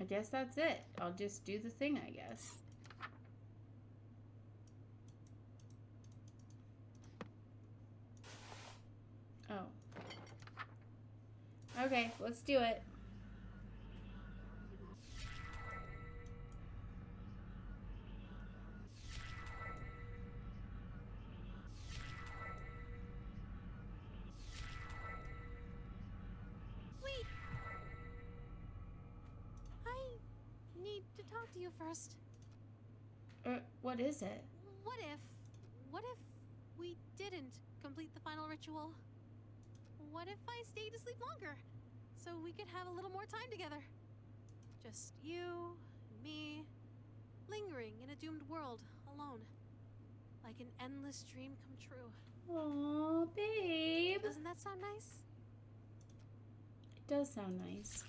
I guess that's it. I'll just do the thing, I guess. Oh. Okay, let's do it. Wait! I need to talk to you first. What is it? What if we didn't complete the final ritual? What if I stayed asleep longer, so we could have a little more time together? Just you and me, lingering in a doomed world, alone. Like an endless dream come true. Aw, babe. Doesn't that sound nice? It does sound nice.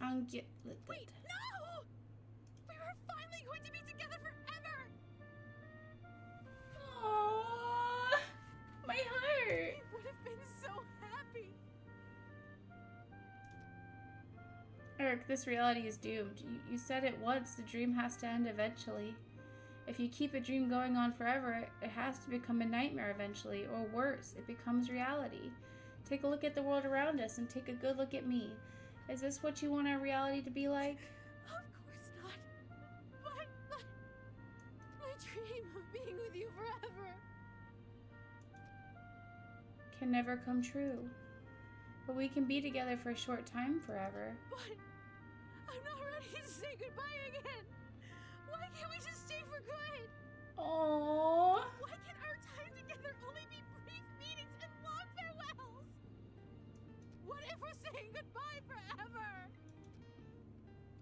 Wait, no! We were finally going to be together forever! Aww, my heart. We would have been so happy! Eric, this reality is doomed. You said it once, the dream has to end eventually. If you keep a dream going on forever, it has to become a nightmare eventually, or worse, it becomes reality. Take a look at the world around us and take a good look at me. Is this what you want our reality to be like? Of course not. But my dream of being with you forever Can never come true. But we can be together for a short time forever. But I'm not ready to say goodbye again. Why can't we just stay for good? Aww. Why can our time together only be brief meetings and long farewells? What if we're saying goodbye forever?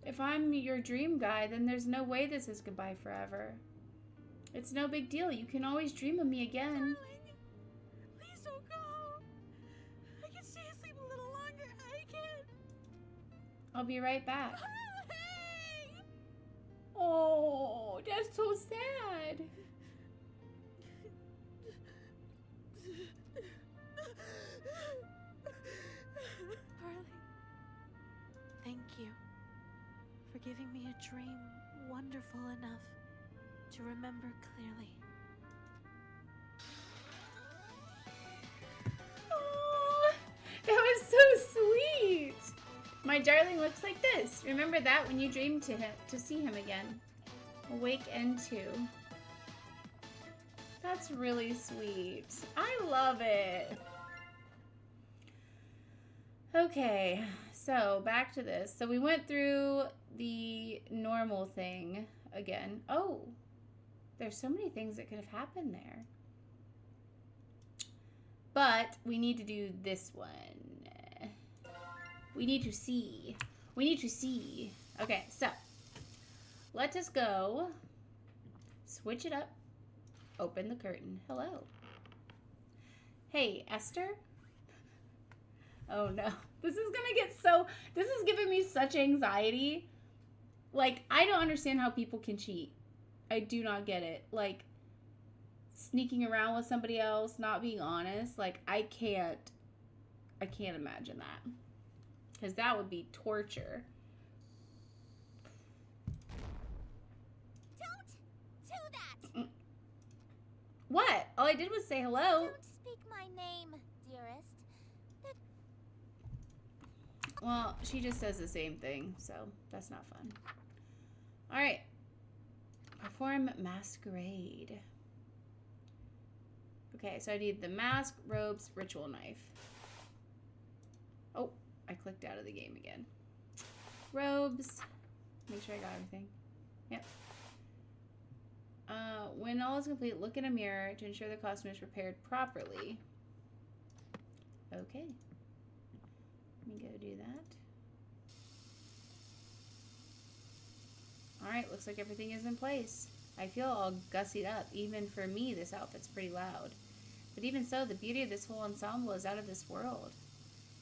If I'm your dream guy, then there's no way this is goodbye forever. It's no big deal. You can always dream of me again. Darling, please don't go. I can stay asleep a little longer. I can. I'll be right back. Hey! Oh, that's so sad. Harley, thank you for giving me a dream wonderful enough to remember clearly. Oh, that was so sweet. My darling looks like this. Remember that when you dreamed to see him again. Awake N2. That's really sweet. I love it. Okay, so back to this. So we went through the normal thing again. Oh, there's so many things that could have happened there. But we need to do this one. We need to see. We need to see. Okay, so let us go. Switch it up. Open the curtain. Hello. Hey, Esther? Oh no. This is gonna get so... This is giving me such anxiety. Like, I don't understand how people can cheat. I do not get it. Like, sneaking around with somebody else, not being honest. Like, I can't imagine that. Because that would be torture. Don't do that! What? All I did was say hello. Don't speak my name, dearest. Well, she just says the same thing, so that's not fun. Alright. Perform masquerade. Okay, so I need the mask, robes, ritual knife. Oh, I clicked out of the game again. Robes. Make sure I got everything. Yep. When all is complete, look in a mirror to ensure the costume is prepared properly. Okay. Let me go do that. Alright, looks like everything is in place. I feel all gussied up. Even for me, this outfit's pretty loud. But even so, the beauty of this whole ensemble is out of this world.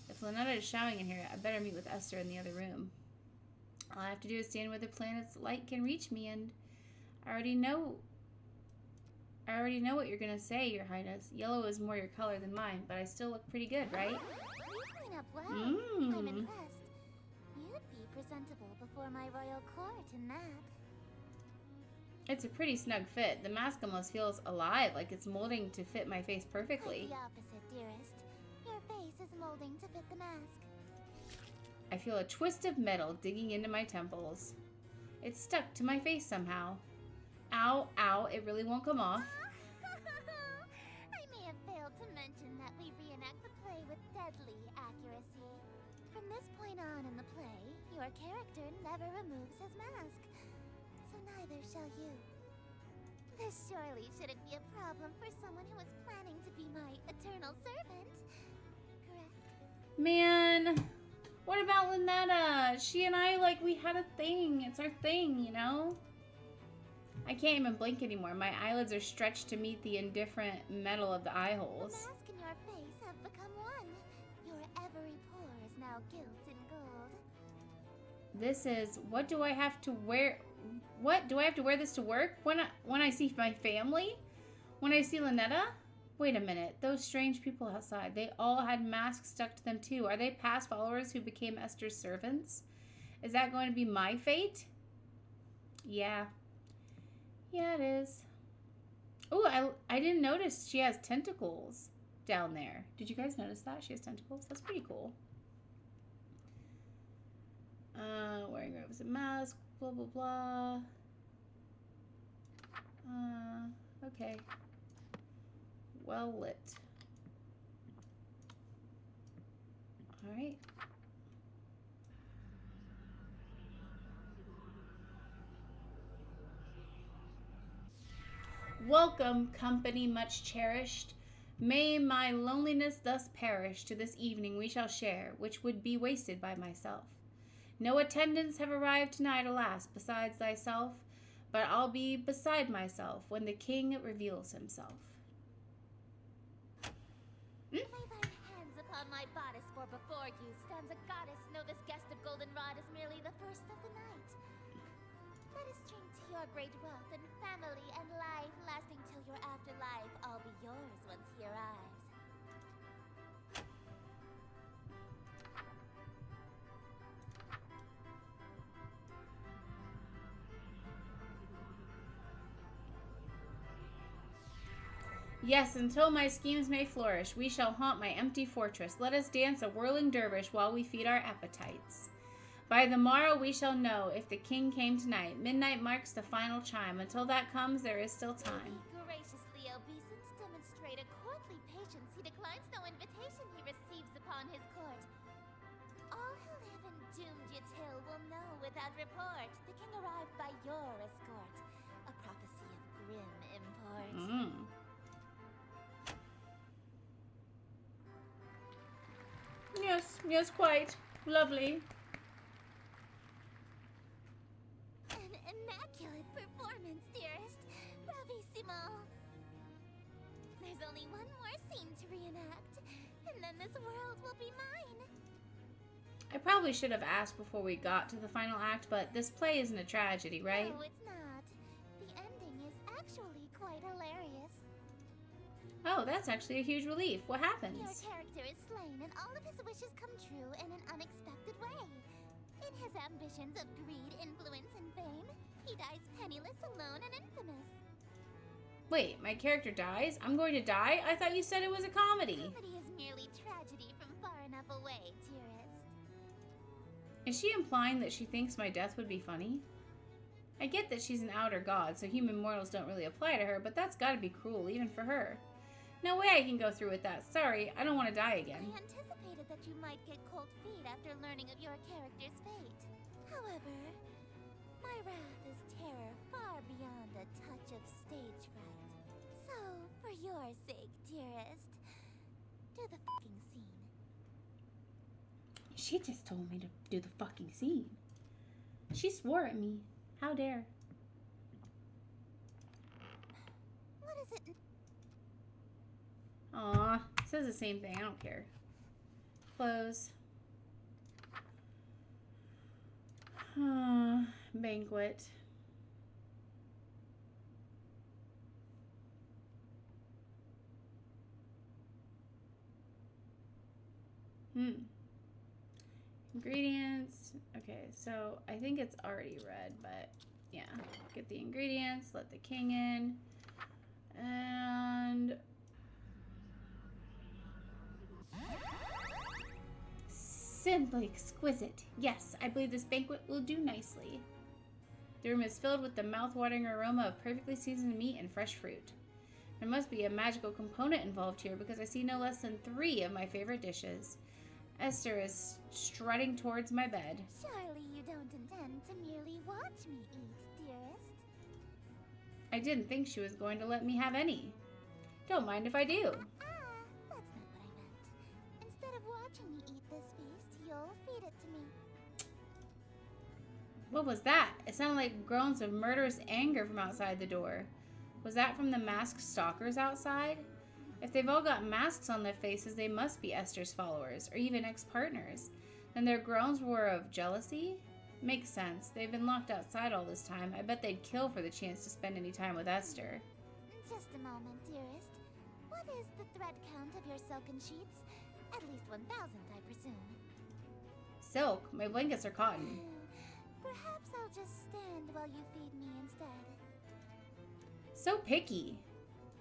If Lynetta is shouting in here, I better meet with Esther in the other room. All I have to do is stand where the planet's light can reach me, and I already know what you're gonna say, Your Highness. Yellow is more your color than mine, but I still look pretty good, right? Are you holding up well. I'm Mmm. impressed. You'd be presentable before my royal court in that. It's a pretty snug fit. The mask almost feels alive, like it's molding to fit my face perfectly. Quite the opposite, dearest. Your face is molding to fit the mask. I feel a twist of metal digging into my temples. It's stuck to my face somehow. Ow, ow, it really won't come off. I may have failed to mention that we reenact the play with deadly accuracy. From this point on in the play, your character never removes his mask. So neither shall you. This surely shouldn't be a problem for someone who is planning to be my eternal servant. Correct? Man, what about Lynetta? She and I, like, we had a thing. It's our thing, you know? I can't even blink anymore. My eyelids are stretched to meet the indifferent metal of the eye The holes. mask and your face have become one. Your every pore is now gilt in gold. This is, what do I have to wear? What, do I have to wear this to work? When I see my family? When I see Lynetta? Wait a minute, those strange people outside, they all had masks stuck to them too. Are they past followers who became Esther's servants? Is that going to be my fate? Yeah. Yeah, it is. Oh, I didn't notice she has tentacles down there. Did you guys notice that? She has tentacles? That's pretty cool. Wearing a mask, blah, blah, blah. Okay. Well lit. Alright. Welcome, company much cherished. May my loneliness thus perish to this evening we shall share, which would be wasted by myself. No attendants have arrived tonight, alas, besides thyself, but I'll be beside myself when the king reveals himself. Lay thine hands upon my bodice, for before you stands a goddess. Know this guest of goldenrod is merely the first of the night. Let us drink to your great wealth and family and life, lasting till your afterlife. I'll be yours once he arrives. Yes, until my schemes may flourish, we shall haunt my empty fortress. Let us dance a whirling dervish while we feed our appetites. By the morrow we shall know if the king came tonight. Midnight marks the final chime. Until that comes, there is still time. Be graciously obeisant, demonstrate a courtly patience. He declines no invitation he receives upon his court. All who live in doomed Yatil will know without report. The king arrived by your escort. A prophecy of grim import. Yes, quite. Lovely. An immaculate performance, dearest. Bravissimo. There's only one more scene to reenact, and then this world will be mine. I probably should have asked before we got to the final act, but this play isn't a tragedy, right? No, it's not. The ending is actually quite hilarious. Oh, that's actually a huge relief. What Your happens? character is slain, and all of his wishes come true in an unexpected way. In his ambitions of greed, influence, and fame, he dies penniless, alone, and infamous. Wait, my character dies? I'm going to die? I thought you said it was a comedy. Comedy is merely tragedy from far enough away, dearest. Is she implying that she thinks my death would be funny? I get that she's an outer god, so human mortals don't really apply to her, but that's gotta be cruel, even for her. No way I can go through with that. Sorry, I don't want to die again. I anticipated that you might get cold feet after learning of your character's fate. However, my wrath is terror far beyond a touch of stage fright. So, for your sake, dearest, do the fucking scene. She just told me to do the fucking scene. She swore at me. How dare. What is it? Aw, it says the same thing. I don't care. Close. Banquet. Ingredients. Okay, so I think it's already red, but yeah. Get the ingredients, let the king in. And simply exquisite. Yes, I believe this banquet will do nicely. The room is filled with the mouth-watering aroma of perfectly seasoned meat and fresh fruit. There must be a magical component involved here because I see no less than 3 of my favorite dishes. Esther is strutting towards my bed. Surely you don't intend to merely watch me eat, dearest. I didn't think she was going to let me have any. Don't mind if I do. That's not what I meant. Instead of watching me eat this feast, you'll feed it to me. What was that? It sounded like groans of murderous anger from outside the door. Was that from the masked stalkers outside? If they've all got masks on their faces, they must be Esther's followers, or even ex-partners. Then their groans were of jealousy? Makes sense. They've been locked outside all this time. I bet they'd kill for the chance to spend any time with Esther. Just a moment, dearest. What is the thread count of your silken sheets? At least 1,000, I presume. Silk? My blankets are cotton. Perhaps I'll just stand while you feed me instead. So picky.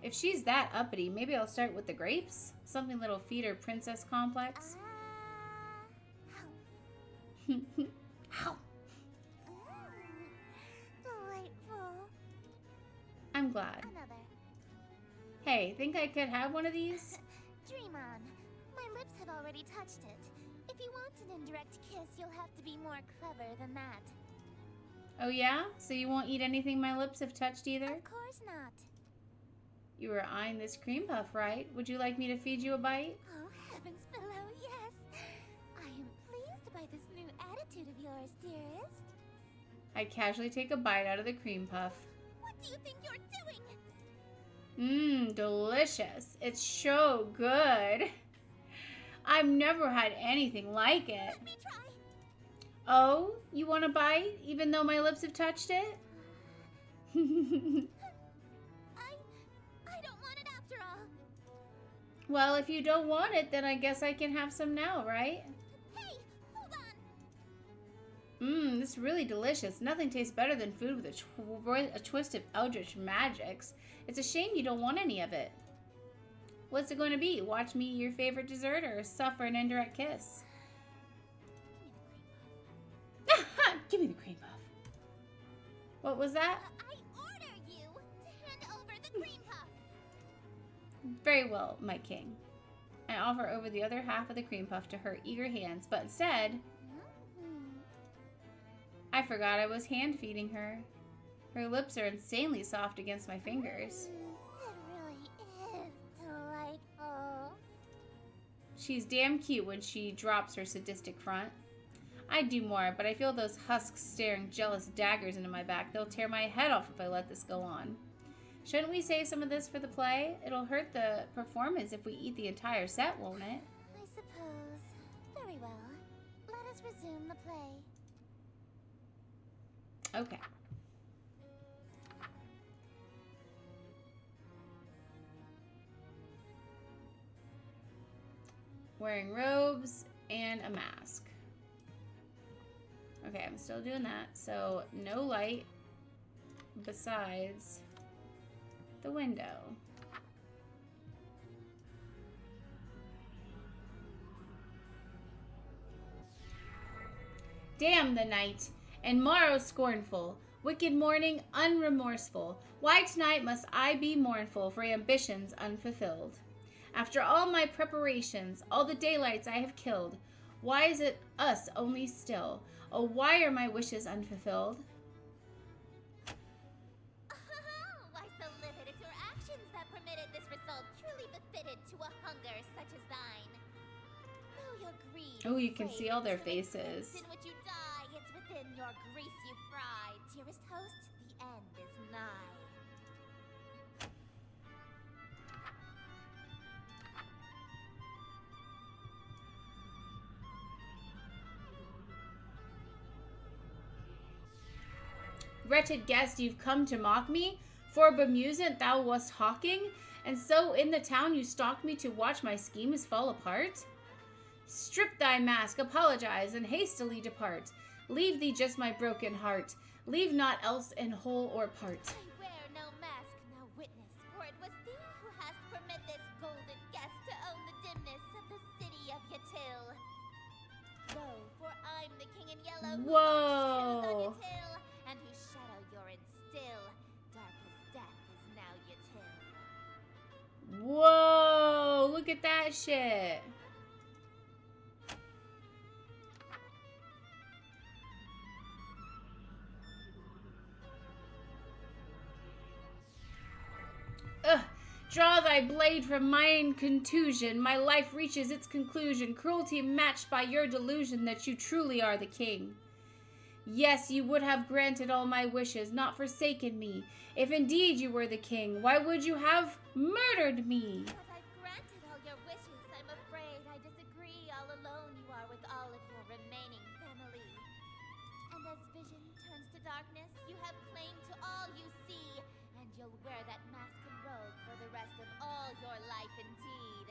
If she's that uppity, maybe I'll start with the grapes? Something that'll feed her princess complex? How? Delightful. I'm glad. Another. Hey, think I could have one of these? Dream on. My lips have already touched it. If you want an indirect kiss, you'll have to be more clever than that. Oh yeah? So you won't eat anything my lips have touched either? Of course not. You were eyeing this cream puff, right? Would you like me to feed you a bite? Oh, heavens below, yes. I am pleased by this new attitude of yours, dearest. I casually take a bite out of the cream puff. What do you think you're doing? Mmm, delicious. It's so good. I've never had anything like it. Let me try. Oh, you want a bite, even though my lips have touched it? I don't want it after all. Well, if you don't want it, then I guess I can have some now, right? Hey, hold on. Mmm, this is really delicious. Nothing tastes better than food with a twist of eldritch magics. It's a shame you don't want any of it. What's it going to be? Watch me eat your favorite dessert or suffer an indirect kiss? Give me the cream puff. What was that? I order you to hand over the cream puff. Very well, my king. I offer over the other half of the cream puff to her eager hands, but instead, I forgot I was hand feeding her. Her lips are insanely soft against my fingers. It really is delightful. She's damn cute when she drops her sadistic front. I'd do more, but I feel those husks staring jealous daggers into my back. They'll tear my head off if I let this go on. Shouldn't we save some of this for the play? It'll hurt the performance if we eat the entire set, won't it? I suppose. Very well. Let us resume the play. Okay. Wearing robes and a mask. Okay, I'm still doing that. So, no light besides the window. Damn the night, and morrow scornful, wicked morning unremorseful. Why tonight must I be mournful for ambitions unfulfilled? After all my preparations, all the daylights I have killed, why is it us only still? Oh, why are my wishes unfulfilled? Why so livid if your actions that permitted this result truly befitted to a hunger such as thine? Though your greed Oh, you can is see all their great to the faces. depths in which you die, it's within your grease you fry. Dearest host, the end is nigh. Wretched guest, you've come to mock me? For bemusement thou wast hawking? And so in the town you stalked me to watch my schemes fall apart? Strip thy mask, apologize, and hastily depart. Leave thee just my broken heart. Leave naught else in whole or part. I wear no mask, no witness, for it was thee who hast permit this golden guest to own the dimness of the city of Yatil. Lo, for I'm the king in yellow who Whoa. shadows on Yatil, and whose shadow you're in still. Dark as death is now Yatil. Whoa, look at that shit. Ugh. Draw thy blade from mine contusion. My life reaches its conclusion. Cruelty matched by your delusion that you truly are the king. Yes, you would have granted all my wishes, not forsaken me. If indeed you were the king, why would you have murdered me? But I've granted all your wishes. I'm afraid I disagree. All alone you are with all of your remaining family. And as vision turns to darkness, you have claim to all you see. And you'll wear that mask and robe for the rest of all your life indeed.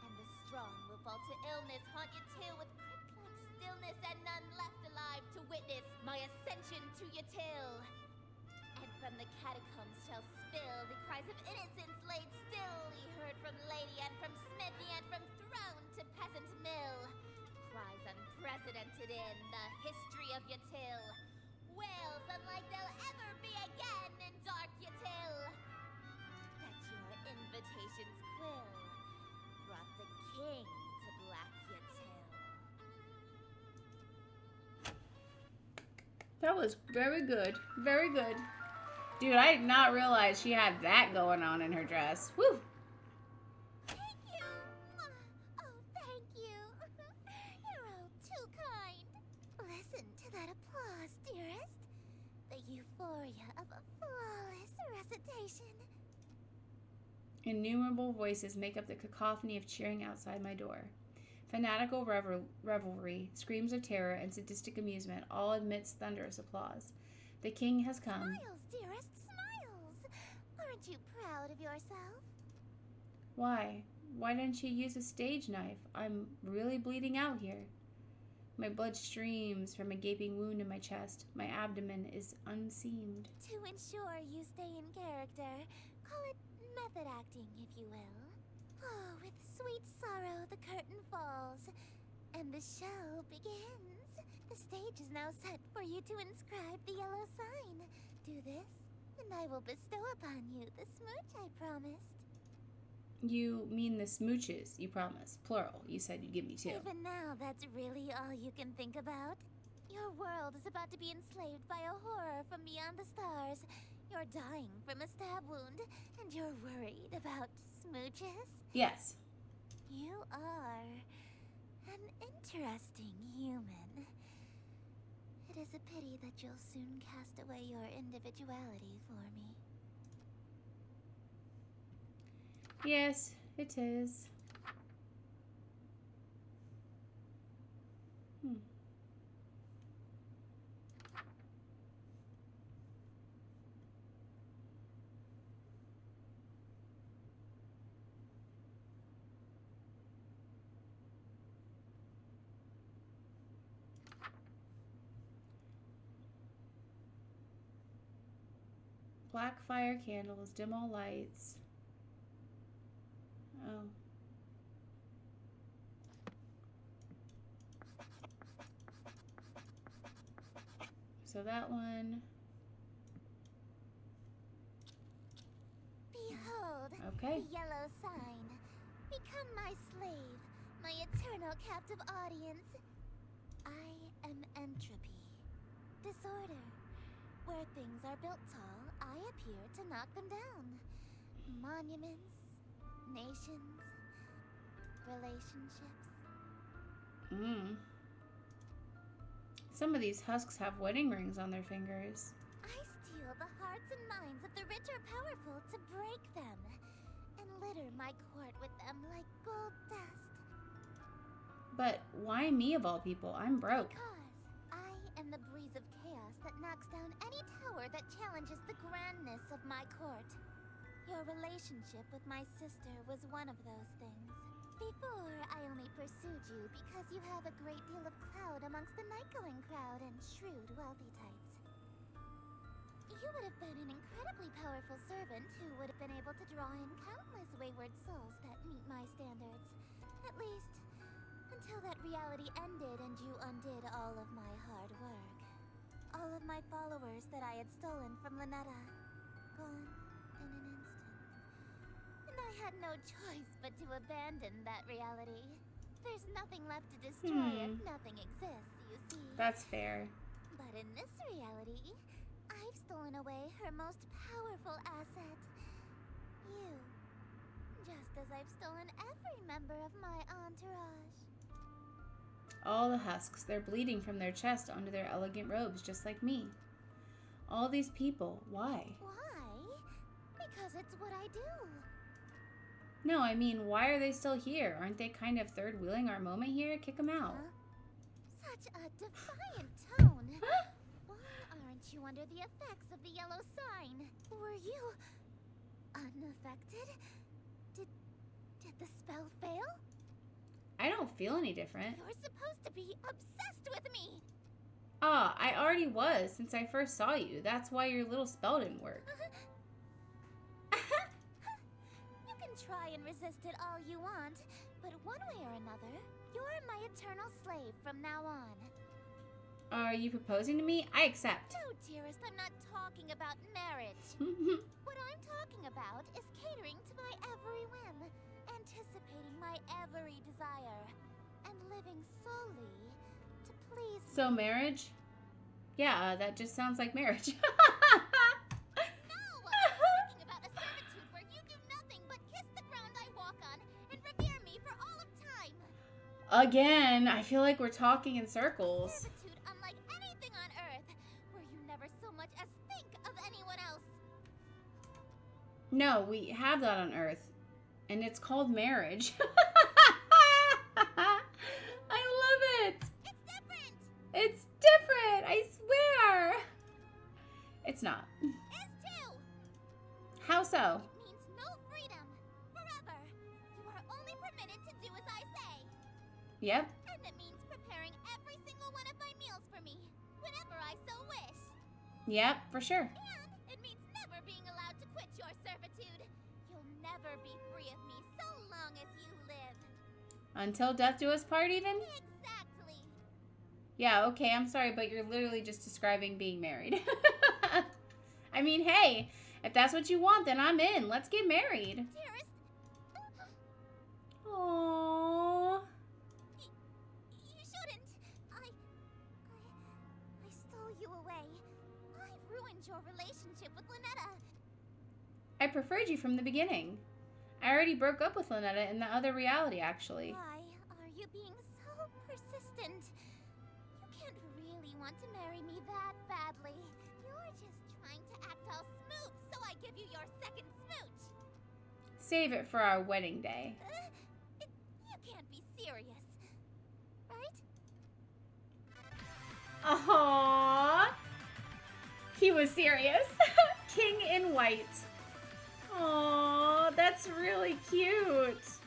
And the strong will fall to illness, haunt Yatil with crypt-like stillness, and none left alive to witness my ascension to Yatil. And from the catacombs shall spill the cries of innocence laid still, ye heard from lady and from smithy and from throne to peasant mill. Cries unprecedented in the history of Yatil. Wails unlike they'll ever be again in dark Yatil. That your invitations quill brought the king to black Yatil. That was very good. Very good. Dude, I did not realize she had that going on in her dress. Woo! Thank you! Oh, thank you! You're all too kind. Listen to that applause, dearest. The euphoria of a flawless recitation. Innumerable voices make up the cacophony of cheering outside my door. Fanatical revelry, screams of terror, and sadistic amusement all amidst thunderous applause. The king has come. Smiles, dearest, smiles! Aren't you proud of yourself? Why? Why didn't you use a stage knife? I'm really bleeding out here. My blood streams from a gaping wound in my chest. My abdomen is unseamed. To ensure you stay in character, call it method acting, if you will. Oh, with sweet sorrow the curtain falls, and the show begins. The stage is now set for you to inscribe the yellow sign. Do this, and I will bestow upon you the smooch I promised. You mean the smooches you promised. Plural. You said you'd give me 2. Even now, that's really all you can think about? Your world is about to be enslaved by a horror from beyond the stars. You're dying from a stab wound, and you're worried about smooches? Yes. You are an interesting human. It is a pity that you'll soon cast away your individuality for me. Yes, it is. Black fire candles, dim all lights. Oh. So that one. Behold, Okay. the yellow sign. Become my slave, my eternal captive audience. I am entropy, disorder. Where things are built tall, I appear to knock them down. Monuments, nations, relationships. Some of these husks have wedding rings on their fingers. I steal the hearts and minds of the rich or powerful to break them, and litter my court with them like gold dust. But why me of all people? I'm broke. Because I am the breeze of chaos that knocks down any tower that challenges the grandness of my court. Your relationship with my sister was one of those things. Before, I only pursued you because you have a great deal of clout amongst the night-going crowd and shrewd, wealthy types. You would have been an incredibly powerful servant who would have been able to draw in countless wayward souls that meet my standards. At least, until that reality ended and you undid all of my hard work. All of my followers that I had stolen from Lynetta. Gone in an instant. And I had no choice but to abandon that reality. There's nothing left to destroy if nothing exists, you see. That's fair. But in this reality, I've stolen away her most powerful asset. You. Just as I've stolen every member of my entourage. All the husks, they're bleeding from their chest onto their elegant robes, just like me. All these people, why? Why? Because it's what I do. No, I mean, why are they still here? Aren't they kind of third-wheeling our moment here? Kick them out. Huh? Such a defiant tone. Why aren't you under the effects of the yellow sign? Were you unaffected? Did the spell fail? I don't feel any different. You're supposed to be obsessed with me. Ah, I already was since I first saw you. That's why your little spell didn't work. You can try and resist it all you want, but one way or another, you're my eternal slave from now on. Are you proposing to me? I accept. No, dearest, I'm not talking about marriage. What I'm talking about is catering to my every whim, anticipating my every desire, and living solely to please So marriage? Yeah, that just sounds like marriage. No! I'm talking about a servitude where you do nothing but kiss the ground I walk on and revere me for all of time. Again, I feel like we're talking in circles. Servitude unlike anything on Earth, where you never so much as think of anyone else. No, we have that on Earth. And it's called marriage. I love it. It's different! It's different, I swear. It's not. Is too! How so? It means no freedom. Forever. You are only permitted to do as I say. Yep. And it means preparing every single one of my meals for me, whenever I so wish. Yep, for sure. And it means never being allowed to quit your servitude. You'll never be free of me so long as you live. Until death do us part, even? Exactly. Yeah, okay, I'm sorry, but you're literally just describing being married. I mean, hey, if that's what you want, then I'm in. Let's get married. Dearest, Aww. you shouldn't. I stole you away. I've ruined your relationship with Lynetta. I preferred you from the beginning. I already broke up with Lynetta in the other reality, actually. Why are you being so persistent? You can't really want to marry me that badly. You're just trying to act all smooth so I give you your second smooch. Save it for our wedding day. You can't be serious, right? Aww. He was serious. King in white. Aww, that's really cute.